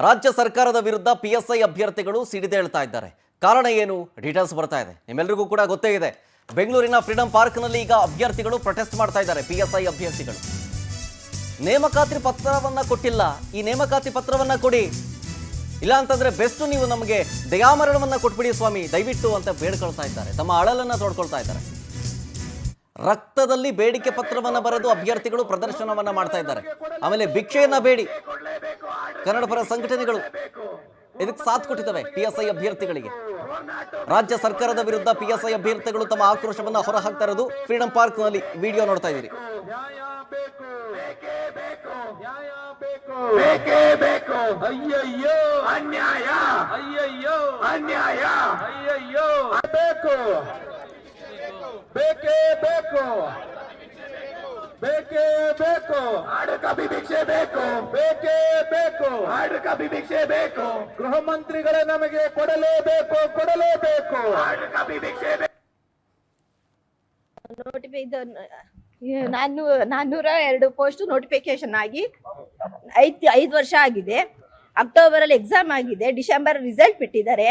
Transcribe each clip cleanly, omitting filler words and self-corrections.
ರಾಜ್ಯ ಸರ್ಕಾರದ ವಿರುದ್ಧ PSI ಅಭ್ಯರ್ಥಿಗಳು ಸಿಡಿದೇಳ್ತಾ ಇದ್ದಾರೆ. ಕಾರಣ ಏನು? ಡೀಟೇಲ್ಸ್ ಬರ್ತಾ ಇದೆ. ನಿಮ್ಮೆಲ್ಲರಿಗೂ ಕೂಡ ಗೊತ್ತೇ ಇದೆ. ಬೆಂಗಳೂರಿನ ಫ್ರೀಡಂ ಪಾರ್ಕ್ನಲ್ಲಿ ಈಗ ಅಭ್ಯರ್ಥಿಗಳು ಪ್ರೊಟೆಸ್ಟ್ ಮಾಡ್ತಾ ಇದ್ದಾರೆ. PSI ಅಭ್ಯರ್ಥಿಗಳು ನೇಮಕಾತಿ ಪತ್ರವನ್ನ ಕೊಟ್ಟಿಲ್ಲ, ಈ ನೇಮಕಾತಿ ಪತ್ರವನ್ನ ಕೊಡಿ, ಇಲ್ಲ ಅಂತಂದ್ರೆ ಬೆಸ್ಟ್ ನೀವು ನಮಗೆ ದಯಾಮರಣವನ್ನ ಕೊಟ್ಬಿಡಿ ಸ್ವಾಮಿ ದಯವಿಟ್ಟು ಅಂತ ಬೇಡ್ಕೊಳ್ತಾ ಇದ್ದಾರೆ. ತಮ್ಮ ಅಳಲನ್ನ ತೋಡ್ಕೊಳ್ತಾ ಇದ್ದಾರೆ. ರಕ್ತದಲ್ಲಿ ಬೇಡಿಕೆ ಪತ್ರವನ್ನ ಬರೆದು ಅಭ್ಯರ್ಥಿಗಳು ಪ್ರದರ್ಶನವನ್ನ ಮಾಡ್ತಾ ಇದ್ದಾರೆ. ಆಮೇಲೆ ಭಿಕ್ಷೆಯನ್ನ ಬೇಡಿ ಕನ್ನಡ ಪರ ಸಂಘಟನೆಗಳು ಇದಕ್ಕೆ ಸಾಥ್ ಕೊಟ್ಟಿದ್ದಾವೆ PSI ಅಭ್ಯರ್ಥಿಗಳಿಗೆ. ರಾಜ್ಯ ಸರ್ಕಾರದ ವಿರುದ್ಧ PSI ಅಭ್ಯರ್ಥಿಗಳು ತಮ್ಮ ಆಕ್ರೋಶವನ್ನ ಹೊರಹಾಕ್ತಾ ಇರೋದು ಫ್ರೀಡಂ ಪಾರ್ಕ್ ನಲ್ಲಿ ವಿಡಿಯೋ ನೋಡ್ತಾ ಇದ್ದೀರಿ. ಬೇಕೇ ಬೇಕು, ಬೇಕೇ ಬೇಕು, ಆಡಕಬಿ ಭಿಕ್ಷೆ ಬೇಕು, ಬೇಕೇ ಬೇಕು, ಆಡಕಬಿ ಭಿಕ್ಷೆ ಬೇಕು, ಗೃಹ ಮಂತ್ರಿಗಳೇ ನಮಗೆ ಕೊಡಲೇಬೇಕು, ಕೊಡಲೇಬೇಕು, ಆಡಕಬಿ ಭಿಕ್ಷೆ ಬೇಕು. 402 ಪೋಸ್ಟ್ ನೋಟಿಫಿಕೇಶನ್ ಆಗಿ 5 ವರ್ಷ ಆಗಿದೆ. ಅಕ್ಟೋಬರ್ ಅಲ್ಲಿ ಎಕ್ಸಾಮ್ ಆಗಿದೆ, ಡಿಸೆಂಬರ್ ರಿಸಲ್ಟ್ ಬಿಟ್ಟಿದ್ದಾರೆ.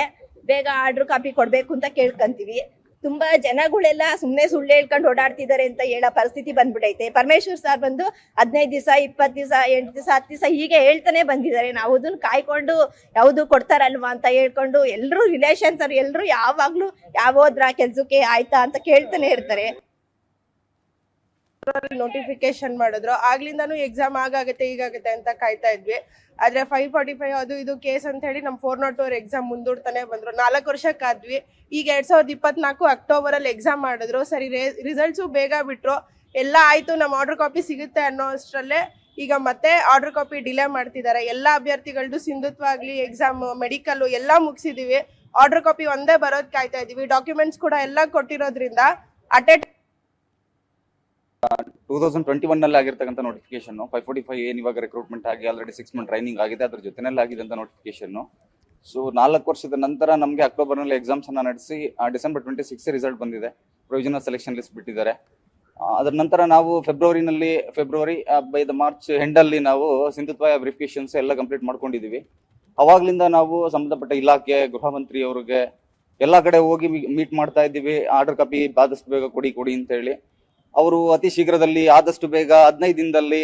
ಬೇಗ ಆರ್ಡರ್ ಕಾಪಿ ಕೊಡ್ಬೇಕು ಅಂತ ಕೇಳ್ಕೊಂತೀವಿ. ತುಂಬಾ ಜನಗಳೆಲ್ಲ ಸುಮ್ನೆ ಸುಳ್ಳು ಹೇಳ್ಕೊಂಡು ಓಡಾಡ್ತಿದ್ದಾರೆ ಅಂತ ಹೇಳೋ ಪರಿಸ್ಥಿತಿ ಬಂದ್ಬಿಟ್ಟೈತೆ. ಪರಮೇಶ್ವರ್ ಸರ್ ಬಂದು 15 ದಿವಸ 20 ದಿವಸ 8 ದಿವಸ 10 ದಿವಸ ಹೀಗೆ ಹೇಳ್ತಾನೆ ಬಂದಿದ್ದಾರೆ. ನಾವು ಅದನ್ನ ಕಾಯ್ಕೊಂಡು ಯಾವುದು ಕೊಡ್ತಾರಲ್ವಾ ಅಂತ ಹೇಳ್ಕೊಂಡು ಎಲ್ಲರೂ ರಿಲೇಷನ್ಸ್ ಅವ್ರು ಎಲ್ಲರೂ ಯಾವಾಗ್ಲೂ ಯಾವ್ದ್ರ ಕೆಲ್ಸಕ್ಕೆ ಆಯ್ತಾ ಅಂತ ಕೇಳ್ತಾನೆ ಇರ್ತಾರೆ. ನೋಟಿಫಿಕೇಶನ್ ಮಾಡಿದ್ರು, ಆಗ್ಲಿಂದಾನು ಎಕ್ಸಾಮ್ ಆಗಾಗತ್ತೆ ಈಗಾಗತ್ತೆ ಅಂತ ಕಾಯ್ತಾ ಇದ್ವಿ. ಆದ್ರೆ 545 ಅದು ಇದು ಕೇಸ್ ಅಂತ ಹೇಳಿ ನಮ್ 402 ಎಕ್ಸಾಮ್ ಮುಂದೂಡ್ತಾನೆ ಬಂದ್ರು. 4 ವರ್ಷ ಕಾದ್ವಿ. ಈಗ 2024 ಅಕ್ಟೋಬರ್ ಅಲ್ಲಿ ಎಕ್ಸಾಮ್ ಮಾಡಿದ್ರು. ಸರಿ, ರಿಸಲ್ಟ್ಸು ಬೇಗ ಬಿಟ್ರು, ಎಲ್ಲ ಆಯ್ತು, ನಮ್ ಆರ್ಡರ್ ಕಾಪಿ ಸಿಗುತ್ತೆ ಅನ್ನೋ ಅಷ್ಟರಲ್ಲೇ ಈಗ ಮತ್ತೆ ಆರ್ಡರ್ ಕಾಪಿ ಡಿಲೇ ಮಾಡ್ತಿದ್ದಾರೆ. ಎಲ್ಲಾ ಅಭ್ಯರ್ಥಿಗಳದ್ದು ಸಿಂಧುತ್ವ ಆಗ್ಲಿ, ಎಕ್ಸಾಮ್, ಮೆಡಿಕಲ್ ಎಲ್ಲಾ ಮುಗಿಸಿದೀವಿ. ಆರ್ಡರ್ ಕಾಪಿ ಒಂದೇ ಬರೋದ್ ಕಾಯ್ತಾ ಇದೀವಿ. ಡಾಕ್ಯುಮೆಂಟ್ಸ್ ಕೂಡ ಎಲ್ಲ ಕೊಟ್ಟಿರೋದ್ರಿಂದ 2021 ನಲ್ಲಿ ಆಗಿರ್ತಕ್ಕಂಥ ನೋಟಿಫಿಕೇಶನ್ 545 ಏನ್ ಇವಾಗ ರಿಕ್ರೂಟ್ಮೆಂಟ್ ಆಗಿ ಆಲ್ರೆಡಿ 6 ಮಂತ್ ಟ್ರೈನಿಂಗ್ ಆಗಿದೆ, ಅದ್ರ ಜೊತೆನಲ್ಲಿ ಆಗಿದೆ ಅಂತ ನೋಟಿಫಿಕೇಶನ್. ಸೊ 4 ವರ್ಷದ ನಂತರ ನಮಗೆ ಅಕ್ಟೋಬರ್ ನಲ್ಲಿ ಎಕ್ಸಾಮ್ಸ್ ಅನ್ನ ನಡೆಸಿ ಡಿಸೆಂಬರ್ 26 ರಿಸಲ್ಟ್ ಬಂದಿದೆ. ಪ್ರೊವಿಷನಲ್ ಸೆಲೆಕ್ಷನ್ ಲಿಸ್ಟ್ ಬಿಟ್ಟಿದ್ದಾರೆ. ಅದರ ನಂತರ ನಾವು February by the March end ಅಲ್ಲಿ ನಾವು ಸಿಂಧುತ್ವ ವೆರಿಫಿಕೇಶನ್ಸ್ ಎಲ್ಲ ಕಂಪ್ಲೀಟ್ ಮಾಡ್ಕೊಂಡಿದೀವಿ. ಅವಾಗ್ಲಿಂದ ನಾವು ಸಂಬಂಧಪಟ್ಟ ಇಲಾಖೆ, ಗೃಹ ಮಂತ್ರಿ ಅವರಿಗೆ ಎಲ್ಲಾ ಕಡೆ ಹೋಗಿ ಮೀಟ್ ಮಾಡ್ತಾ ಇದ್ದೀವಿ. ಆರ್ಡರ್ ಕಾಪಿ ಆದಷ್ಟು ಬೇಗ ಕೊಡಿ ಅಂತ ಹೇಳಿ ಅವರು ಅತಿ ಶೀಘ್ರದಲ್ಲಿ ಆದಷ್ಟು ಬೇಗ 15 ದಿನದಲ್ಲಿ